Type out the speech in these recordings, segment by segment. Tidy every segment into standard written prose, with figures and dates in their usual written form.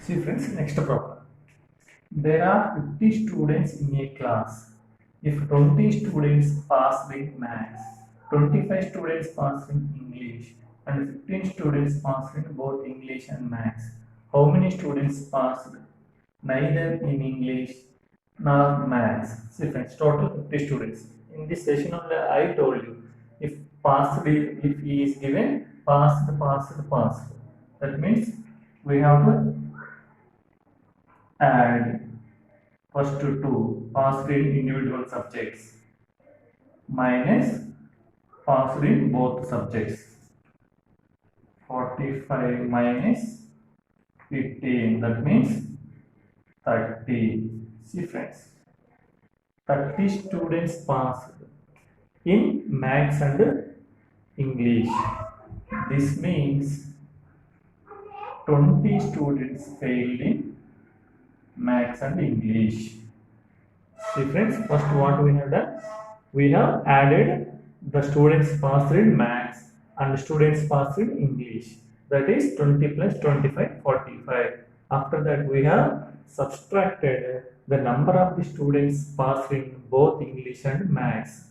See friends, next problem. There are 50 students in a class. If 20 students pass in maths, 25 students pass in English, and 15 students pass in both English and maths, how many students passed neither in English nor maths? See friends, total 50 students. In this session only I told you, if passed, if he is given passed. That means we have to add first two passed in individual subjects minus passed in both subjects. 45 minus 15, that means 30. See friends, 30 students passed in maths and English. This means 20 students failed in maths and English. See friends, first what we have done? We have added the students passed in maths and students passed in English. That is 20 plus 25, 45. After that we have subtracted the number of the students passed in both English and maths.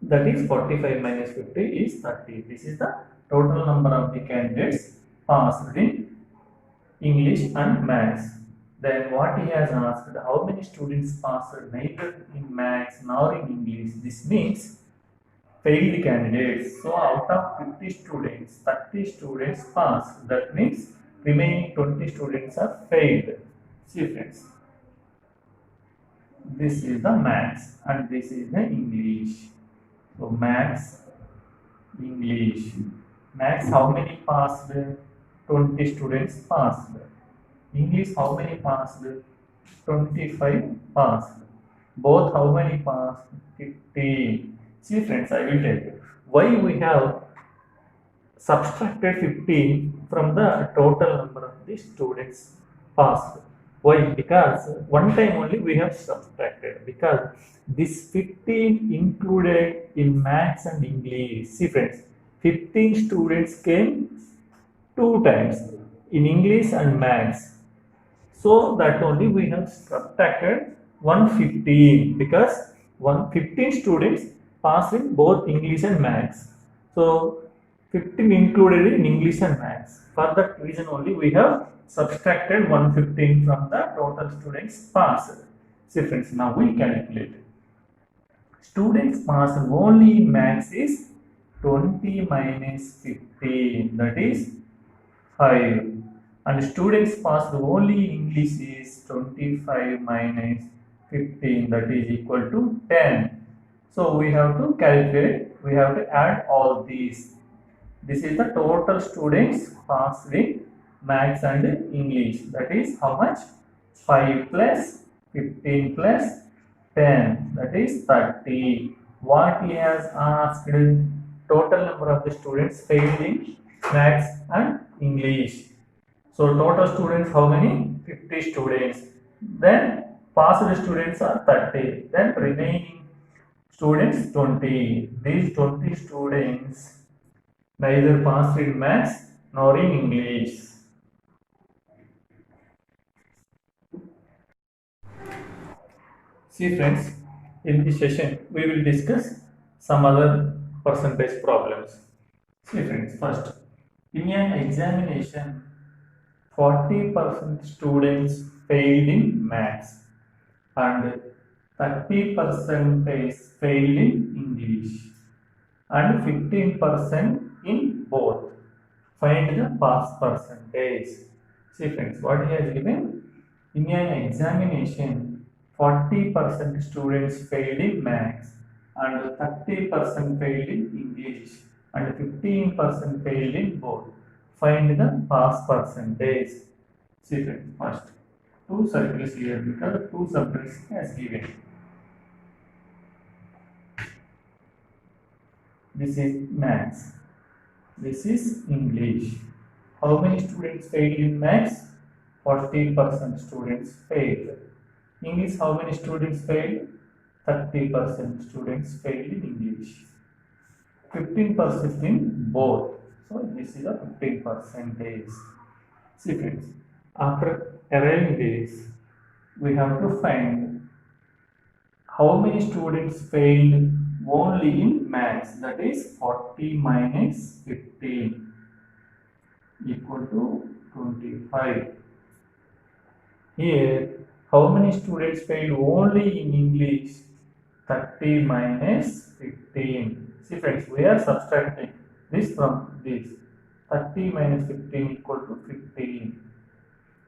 That is 45 minus 50 is 30. This is the total number of the candidates passed in English and maths. Then what he has asked, how many students passed neither in maths nor in English? This means failed candidates. So out of 50 students, 30 students passed. That means remaining 20 students are failed. See friends, this is the maths and this is the English. So maths, English. Maths, how many passed? 20 students passed. English, how many passed? 25 passed. Both, how many passed? 15. See friends, I will tell you why we have subtracted 15 from the total number of the students passed. Why? Because one time only we have subtracted, because this 15 included in maths and English. See friends, 15 students came two times in English and maths. So that only we have subtracted 115, because 115 students passed in both English and maths. So 15 included in English and maths. For that reason only we have subtracted 115 from the total students passed. See friends, now we calculate. Students passed only in maths is 20 minus 15, that is 5. And students passed only in English is 25 minus 15, that is equal to 10. So we have to calculate, we have to add all these. This is the total students passed in maths and English. That is how much? 5 plus 15 plus 10, that is 30. What he has asked, total number of the students failed in maths and English. So total students how many? 50 students. Then passed students are 30. Then remaining students 20. These 20 students neither passed in maths nor in English. See friends, in this session we will discuss some other percentage problems. See friends, first, in an examination 40% students failed in maths and 30% failed in English and 15% in both. Find the pass percentage. See friends, what he has given? In an examination, 40% students failed in maths and 30% failed in English and 15% failed in both. Find the pass percentage. See friends, first, two circles here because two subjects as given. This is maths. This is English. How many students failed in maths? 40% students failed. English, how many students failed? 30% students failed in English. 15% in both. So this is a 15%. See friends, After arriving this, we have to find how many students failed only in maths, that is 40 minus 15 equal to 25. Here, how many students failed only in English? 30 minus 15. See friends, we are subtracting this from this. 30 minus 15 equal to 15.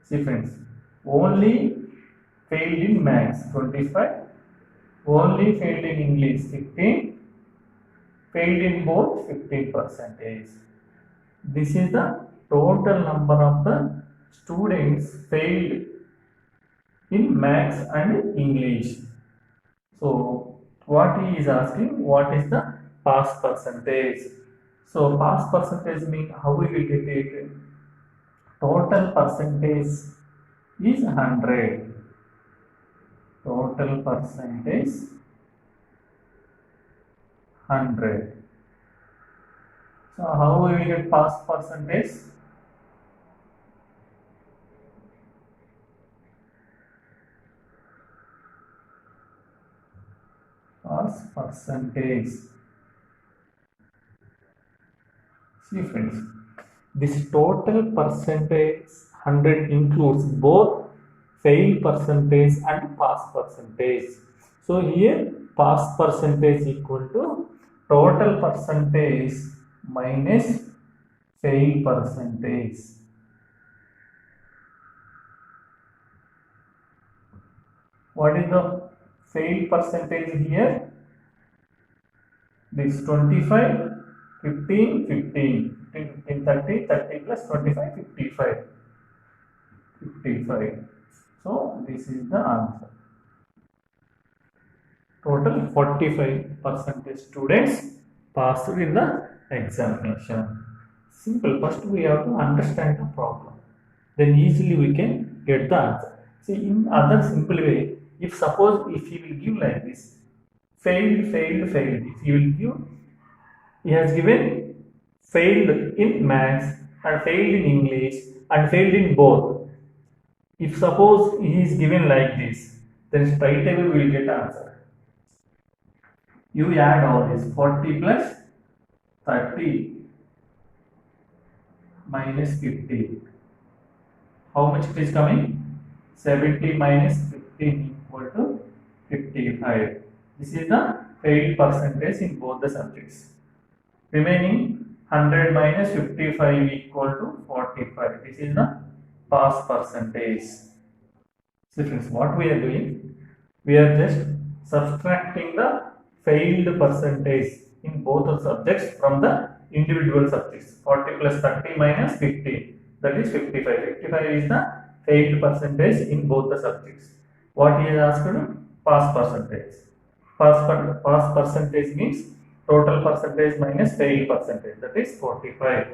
See friends, only failed in maths 25, only failed in English 15, failed in both 15%. This is the total number of the students failed in maths and English. So what he is asking, what is the pass percentage? So pass percentage means how we will get it? Total percentage is 100. Total percentage 100. So how we will get pass percentage? Pass percentage. See friends, this total percentage 100 includes both fail percentage and pass percentage. So here pass percentage equal to total percentage minus fail percentage. What is the fail percentage here? This 25, 15, 15, 15, 30, 30 plus 25, 55. 55. So this is the answer. Total 45% students passed in the examination. Simple. First we have to understand the problem. Then easily we can get the answer. See, in other simple way, if suppose if he will give like this, failed, failed, failed. If he will give, he has given failed in maths and failed in English and failed in both. If suppose he is given like this, then straight away we will get answer. You add all this 40 plus 30 minus 50. How much it is coming? 70 minus 15 equal to 55. This is the failed percentage in both the subjects. Remaining 100 minus 55 equal to 45. This is the pass percentage. So friends, what we are doing? We are just subtracting the failed percentage in both the subjects from the individual subjects. 40 plus 30 minus 50. That is 55. 55 is the failed percentage in both the subjects. What he has asked? Pass percentage. Pass percentage means total percentage minus failed percentage. That is 45.